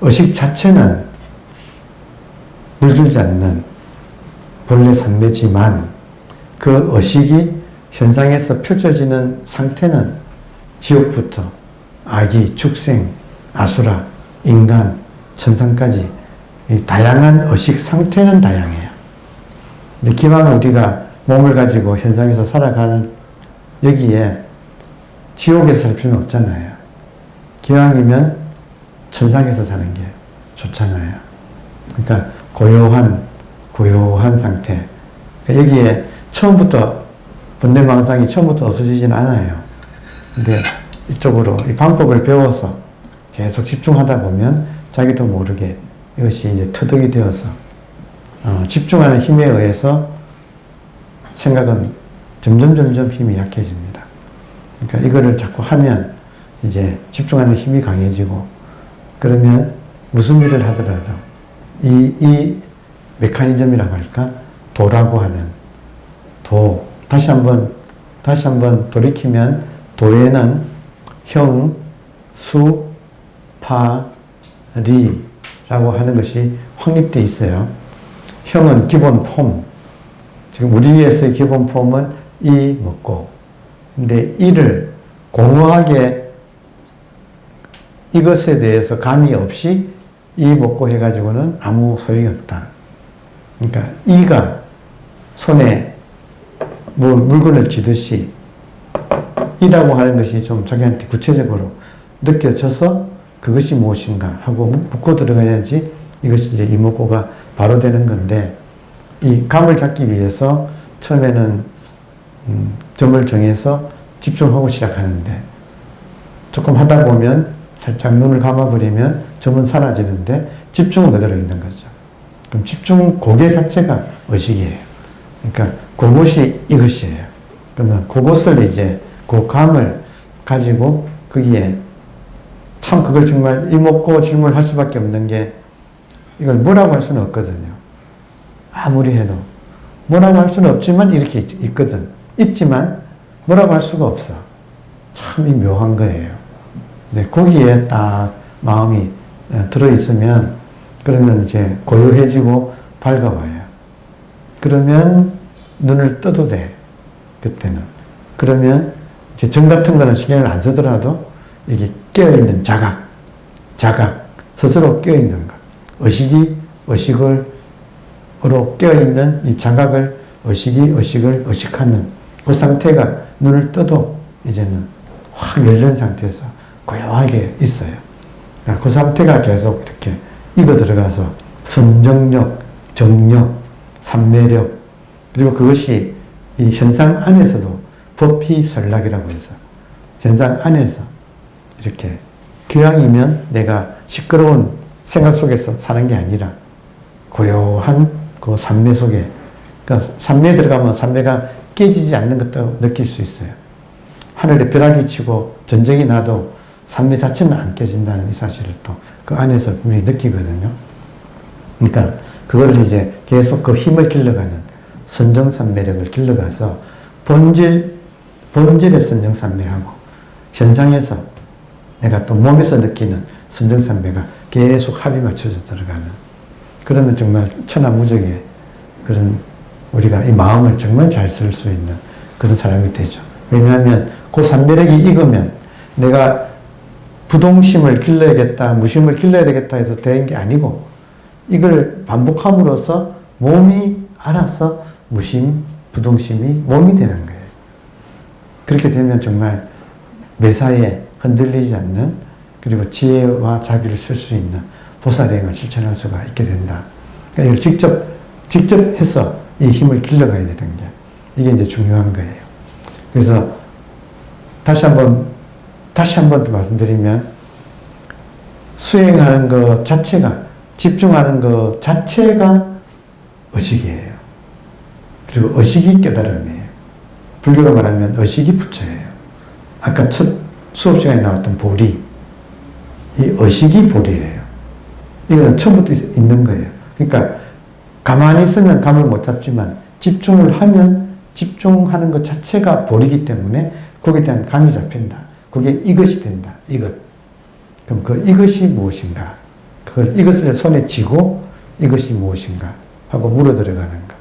의식 자체는 물들지 않는 본래 산매지만 그 의식이 현상에서 펼쳐지는 상태는 지옥부터 아기, 축생, 아수라, 인간, 천상까지 이 다양한 의식 상태는 다양해요. 근데 기왕 우리가 몸을 가지고 현상에서 살아가는 여기에 지옥에서 살 필요는 없잖아요. 기왕이면 천상에서 사는 게 좋잖아요. 그러니까 고요한 상태. 그러니까 여기에 처음부터 번뇌망상이 처음부터 없어지진 않아요. 근데 이쪽으로 이 방법을 배워서 계속 집중하다 보면 자기도 모르게 이것이 이제 터득이 되어서 집중하는 힘에 의해서 생각은 점점 힘이 약해집니다. 그러니까 이거를 자꾸 하면 이제 집중하는 힘이 강해지고 그러면 무슨 일을 하더라도 이 메커니즘이라고 할까? 도라고 하는 다시 한번 돌이키면 도에는 형, 수, 파, 리라고 하는 것이 확립되어 있어요. 형은 기본 폼. 지금 우리에서의 기본 폼은 이 먹고. 근데 이를 공허하게 이것에 대해서 감이 없이 이 먹고 해가지고는 아무 소용이 없다. 그러니까 이가 손에 물건을 쥐듯이 이라고 하는 것이 좀 자기한테 구체적으로 느껴져서 그것이 무엇인가 하고 묻고 들어가야지 이것이 이제 이목구가 바로 되는 건데 이 감을 잡기 위해서 처음에는 점을 정해서 집중하고 시작하는데 조금 하다 보면 살짝 눈을 감아버리면 점은 사라지는데 집중은 그대로 있는 거죠. 그럼 집중 고개 자체가 의식이에요. 그러니까 그것이 이것이에요. 그러면 그것을 이제 그 감을 가지고 거기에 참 그걸 정말 이목고 질문할 수밖에 없는 게 이걸 뭐라고 할 수는 없거든요. 아무리 해도 뭐라고 할 수는 없지만 이렇게 있거든. 있지만 뭐라고 할 수가 없어. 참 묘한 거예요. 근데 거기에 딱 마음이 들어있으면 그러면 이제 고요해지고 밝아와요. 그러면 눈을 떠도 돼. 그때는. 그러면 이제 점 같은 거는 신경을 안 쓰더라도 이게 깨어있는 자각, 스스로 깨어있는 것. 의식으로 깨어있는 이 자각을 의식을 의식하는 그 상태가 눈을 떠도 이제는 확 열린 상태에서 고요하게 있어요. 그 상태가 계속 이렇게 익어 들어가서 선정력, 정력, 삼매력, 그리고 그것이 이 현상 안에서도 법희설락이라고 해서 현상 안에서 이렇게 교양이면 내가 시끄러운 생각 속에서 사는 게 아니라 고요한 그 삼매 속에, 그러니까 삼매에 들어가면 삼매가 깨지지 않는 것도 느낄 수 있어요. 하늘에 벼락이 치고 전쟁이 나도 삼매 자체는 안 깨진다는 이 사실을 또 그 안에서 분명히 느끼거든요. 그러니까 그거를 이제 계속 그 힘을 길러가는 선정삼매력을 길러가서 본질의 선정삼매하고 현상에서 내가 또 몸에서 느끼는 선정삼매가 계속 합이 맞춰져 들어가는, 그러면 정말 천하무적의 그런 우리가 이 마음을 정말 잘 쓸 수 있는 그런 사람이 되죠. 왜냐하면 그 삼매력이 익으면 내가 부동심을 길러야겠다, 무심을 길러야 되겠다 해서 되는 게 아니고 이걸 반복함으로써 몸이 알아서 무심, 부동심이 몸이 되는 거예요. 그렇게 되면 정말 매사에 흔들리지 않는, 그리고 지혜와 자비를 쓸 수 있는 보살행을 실천할 수가 있게 된다. 그러니까 이걸 직접 해서 이 힘을 길러가야 되는 게 이게 이제 중요한 거예요. 그래서 다시 한 번 더 말씀드리면 수행하는 것 자체가, 집중하는 것 자체가 의식이에요. 그리고 의식이 깨달음이에요. 불교로 말하면 의식이 부처예요. 아까 첫 수업 시간에 나왔던 보리, 이 의식이 보리예요. 이거는 처음부터 있는 거예요. 그러니까 가만히 있으면 감을 못 잡지만 집중을 하면 집중하는 것 자체가 보리기 때문에 거기에 대한 감이 잡힌다. 그게 이것이 된다. 이것. 그럼 그 이것이 무엇인가? 이것을 손에 쥐고 이것이 무엇인가 하고 물어 들어가는 것.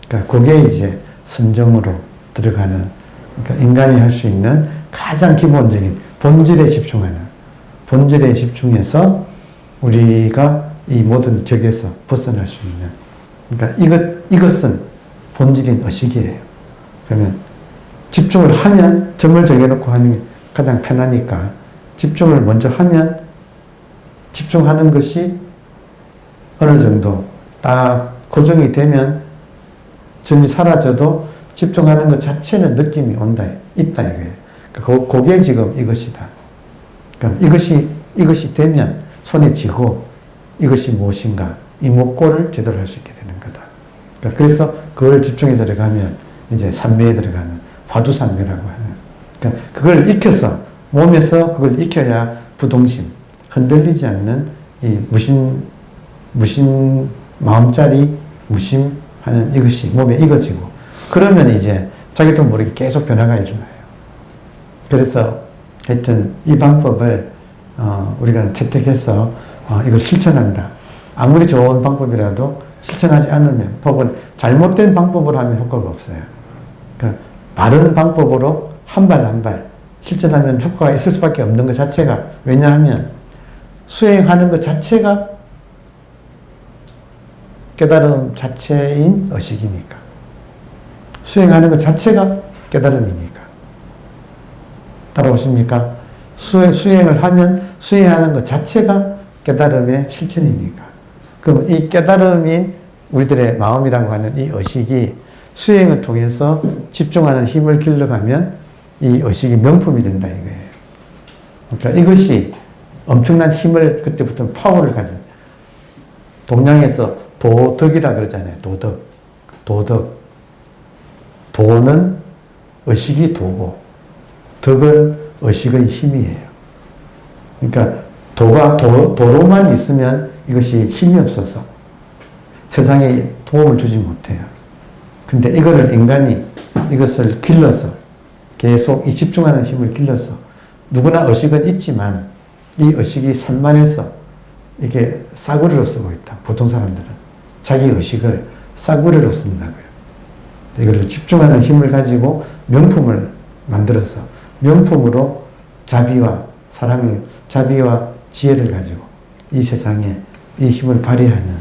그러니까 그게 이제 선정으로 들어가는, 그러니까 인간이 할 수 있는 가장 기본적인 본질에 집중하는, 본질에 집중해서 우리가 이 모든 격에서 벗어날 수 있는, 그러니까 이것은 본질인 의식이에요. 그러면 집중을 하면 점을 정해놓고 하는 게 가장 편하니까 집중을 먼저 하면 집중하는 것이 어느 정도 딱 고정이 되면 점이 사라져도 집중하는 것 자체는 느낌이 있다 이거예요. 그게 지금 이것이다. 그럼 이것이 되면 손에 쥐고 이것이 무엇인가 이목고를 제대로 할 수 있게 되는 거다. 그래서 그걸 집중에 들어가면 이제 산매에 들어가는 화두산매라고 하는, 그걸 익혀서 몸에서 그걸 익혀야 부동심, 흔들리지 않는 이 무심 마음자리 무심하는 이것이 몸에 익어지고, 그러면 이제 자기도 모르게 계속 변화가 일어나요. 그래서 하여튼 이 방법을 우리가 채택해서 이걸 실천한다. 아무리 좋은 방법이라도 실천하지 않으면, 혹은 잘못된 방법으로 하면 효과가 없어요. 그러니까 바른 방법으로 한 발 한 발 실천하면 효과가 있을 수밖에 없는 것 자체가, 왜냐하면 수행하는 것 자체가 깨달음 자체인 의식이니까. 수행하는 것 자체가 깨달음이니까. 따라오십니까? 수행을 하면 수행하는 것 자체가 깨달음의 실천이니까. 그럼 이 깨달음인 우리들의 마음이라고 하는 이 의식이 수행을 통해서 집중하는 힘을 길러가면 이 의식이 명품이 된다 이거예요. 그러니까 이것이 엄청난 힘을, 그때부터 파워를 가진, 동양에서 도덕이라 그러잖아요. 도덕. 도는 의식이 도고, 덕은 의식의 힘이에요. 그러니까 도로만 있으면 이것이 힘이 없어서 세상에 도움을 주지 못해요. 근데 이거를 인간이 이것을 길러서 계속 이 집중하는 힘을 길러서, 누구나 의식은 있지만 이 의식이 산만해서 이게 싸구려로 쓰고 있다. 보통 사람들은 자기 의식을 싸구려로 쓴다고요. 이걸 집중하는 힘을 가지고 명품을 만들어서 명품으로 자비와 사랑을, 자비와 지혜를 가지고 이 세상에 이 힘을 발휘하는,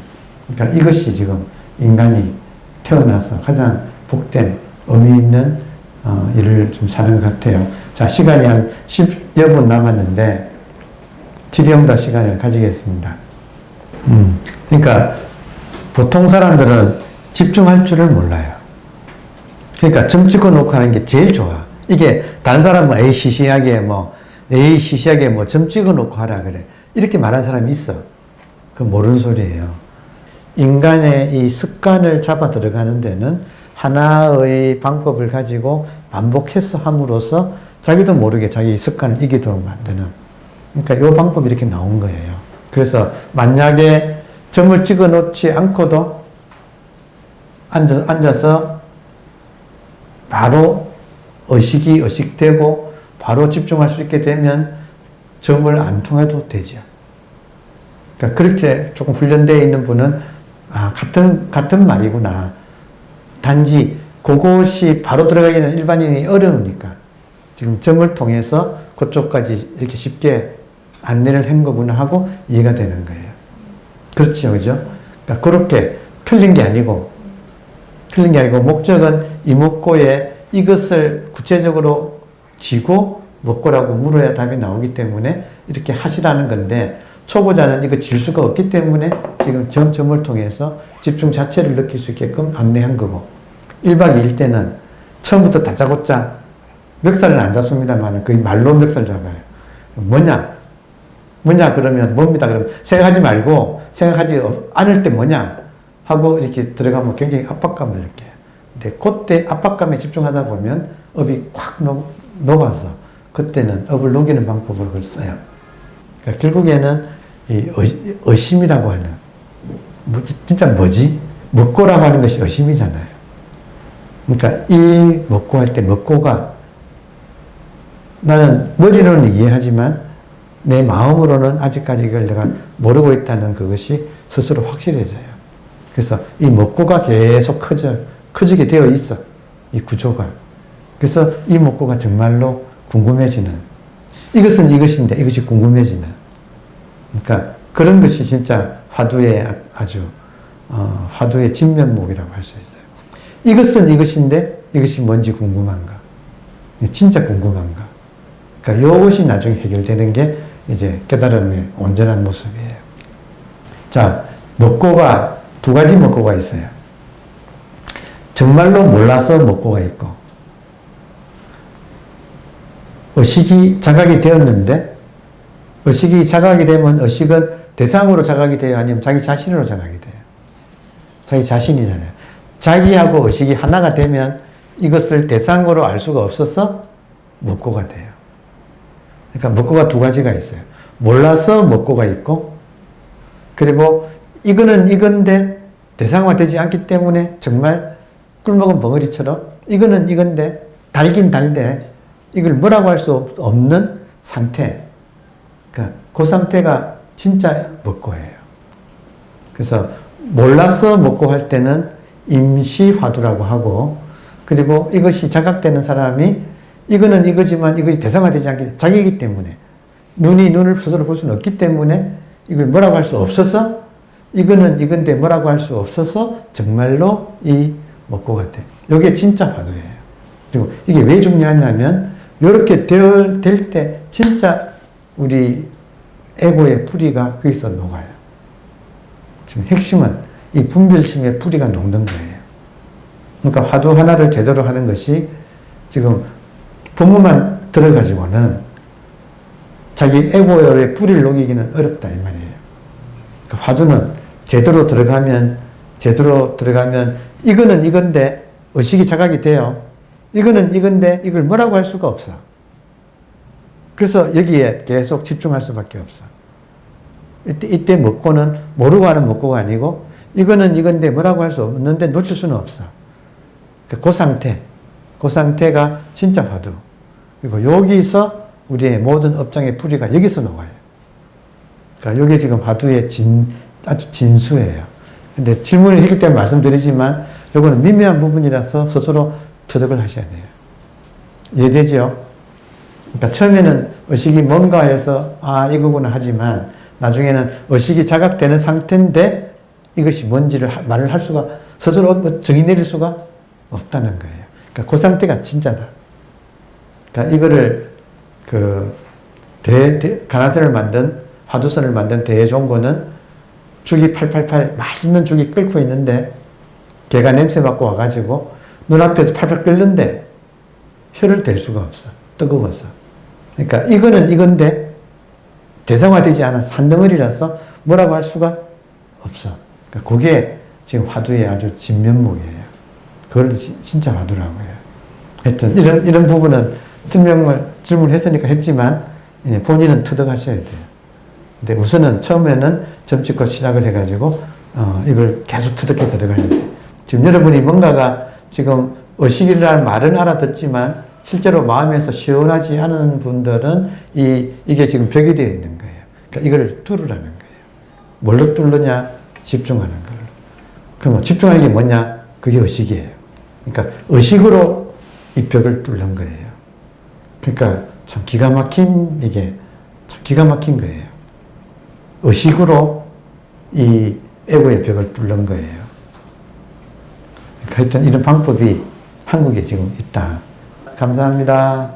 그러니까 이것이 지금 인간이 태어나서 가장 복된 의미 있는 일을 좀 사는 것 같아요. 자, 시간이 한 10여 분 남았는데 질의응답 시간을 가지겠습니다. 그러니까 보통 사람들은 집중할 줄을 몰라요. 그러니까 점 찍어 놓고 하는 게 제일 좋아. 이게 다른 사람은 에이 시시하게 점 찍어 놓고 하라 그래. 이렇게 말하는 사람이 있어. 그건 모르는 소리예요. 인간의 이 습관을 잡아 들어가는 데는 하나의 방법을 가지고 반복해서 함으로써 자기도 모르게 자기 습관을 이기도록 만드는, 그러니까 이 방법이 이렇게 나온 거예요. 그래서 만약에 점을 찍어 놓지 않고도 앉아서 바로 의식되고 바로 집중할 수 있게 되면 점을 안 통해도 되죠. 그러니까 그렇게 조금 훈련되어 있는 분은 같은 말이구나. 단지 그것이 바로 들어가기는 일반인이 어려우니까 지금 점을 통해서 그쪽까지 이렇게 쉽게 안내를 한 거구나 하고 이해가 되는 거예요. 그렇죠, 그죠? 그러니까 그렇게 틀린 게 아니고 목적은 이목고에 이것을 구체적으로 쥐고 먹고라고 물어야 답이 나오기 때문에 이렇게 하시라는 건데, 초보자는 이거 질 수가 없기 때문에 지금 점을 통해서 집중 자체를 느낄 수 있게끔 안내한 거고, 1박 2일 때는 처음부터 다짜고짜 멱살은 안 잡습니다만 거의 말로 멱살 잡아요. 뭐냐 그러면 뭡니다. 그러면 생각하지 않을 때 뭐냐 하고 이렇게 들어가면 굉장히 압박감을 느껴요. 근데 그때 압박감에 집중하다 보면 업이 콱 녹아서 그때는 업을 녹이는 방법을 그걸 써요. 그러니까 결국에는 이 의심이라고 하는, 진짜 뭐지? 먹고라고 하는 것이 의심이잖아요. 그러니까 이 먹고 할 때 먹고가 나는 머리로는 이해하지만 내 마음으로는 아직까지 이걸 내가 모르고 있다는 그것이 스스로 확실해져요. 그래서 이 먹고가 계속 커지게 되어 있어. 이 구조가. 그래서 이 먹고가 정말로 궁금해지는, 이것은 이것인데 이것이 궁금해지는, 그러니까 그런 것이 진짜 화두의 아주 화두의 진면목이라고 할 수 있어요. 이것은 이것인데 이것이 뭔지 궁금한가? 진짜 궁금한가? 그러니까 이것이 나중에 해결되는 게 이제 깨달음의 온전한 모습이에요. 자, 먹고가 두 가지 먹고가 있어요. 정말로 몰라서 먹고가 있고, 의식이 자각이 되었는데, 의식이 자각이 되면 의식은 대상으로 자각이 돼요? 아니면 자기 자신으로 자각이 돼요? 자기 자신이잖아요. 자기하고 의식이 하나가 되면 이것을 대상으로 알 수가 없어서 먹고가 돼요. 그러니까 먹고가 두 가지가 있어요. 몰라서 먹고가 있고, 그리고 이거는 이건데 대상화되지 않기 때문에 정말 꿀먹은 벙어리처럼 이거는 이건데 달긴 달대 이걸 뭐라고 할 수 없는 상태. 그러니까 그 상태가 진짜 먹고예요. 그래서 몰라서 먹고 할 때는 임시화두라고 하고, 그리고 이것이 자각되는 사람이 이거는 이거지만 이것이 대상화되지 않기, 자기이기 때문에 눈이 눈을 스스로 볼 수는 없기 때문에 이걸 뭐라고 할 수 없어서 이거는 이건데 뭐라고 할 수 없어서 정말로 이 먹고가 돼. 이게 진짜 화두예요. 그리고 이게 왜 중요하냐면 이렇게 될 때 진짜 우리 에고의 뿌리가 거기서 녹아요. 지금 핵심은 이 분별심의 뿌리가 녹는 거예요. 그러니까 화두 하나를 제대로 하는 것이 지금 법문만 들어가지고는 자기 에고의 뿌리를 녹이기는 어렵다 이 말이에요. 그러니까 화두는 제대로 들어가면 이거는 이건데 의식이 자각이 돼요. 이거는 이건데 이걸 뭐라고 할 수가 없어. 그래서 여기에 계속 집중할 수밖에 없어. 이때 먹고는 모르고 하는 먹고가 아니고 이거는 이건데 뭐라고 할 수 없는데 놓칠 수는 없어. 그 상태가 진짜 화두. 그리고 여기서 우리의 모든 업장의 뿌리가 여기서 녹아요. 그러니까 이게 지금 화두의 아주 진수예요. 근데 질문을 했기 때문에 말씀드리지만 이거는 미묘한 부분이라서 스스로 터득을 하셔야 돼요. 이해되죠? 그러니까 처음에는 의식이 뭔가 해서 이거구나 하지만 나중에는 의식이 자각되는 상태인데 이것이 뭔지를 말을 할 수가, 스스로 정의 내릴 수가 없다는 거예요. 그러니까 그 상태가 진짜다. 그러니까 이거를 가나선을 만든, 화두선을 만든 대종고는 죽이 888 맛있는 죽이 끓고 있는데 개가 냄새 맡고 와가지고 눈앞에서 팔팔 끓는데 혀를 댈 수가 없어. 뜨거워서. 그러니까 이거는 이건데 대상화되지 않아서 한 덩어리라서 뭐라고 할 수가 없어. 그러니까 그게 지금 화두의 아주 진면목이에요. 그걸 진짜 화두라고 해요. 하여튼 이런 부분은 질문했으니까 했지만 본인은 터득하셔야 돼요. 근데 우선은 처음에는 점찍고 시작을 해가지고 이걸 계속 터득해 들어가야 돼요. 지금 여러분이 뭔가가 지금 의식이라는 말은 알아듣지만 실제로 마음에서 시원하지 않은 분들은 이게 지금 벽이 되어 있는 거예요. 그러니까 이걸 뚫으라는 거예요. 뭘로 뚫느냐? 집중하는 걸로. 그럼 집중하는 게 뭐냐? 그게 의식이에요. 그러니까 의식으로 이 벽을 뚫는 거예요. 그러니까 참 기가 막힌 거예요. 의식으로 이 에고의 벽을 뚫는 거예요. 하여튼 이런 방법이 한국에 지금 있다. 감사합니다.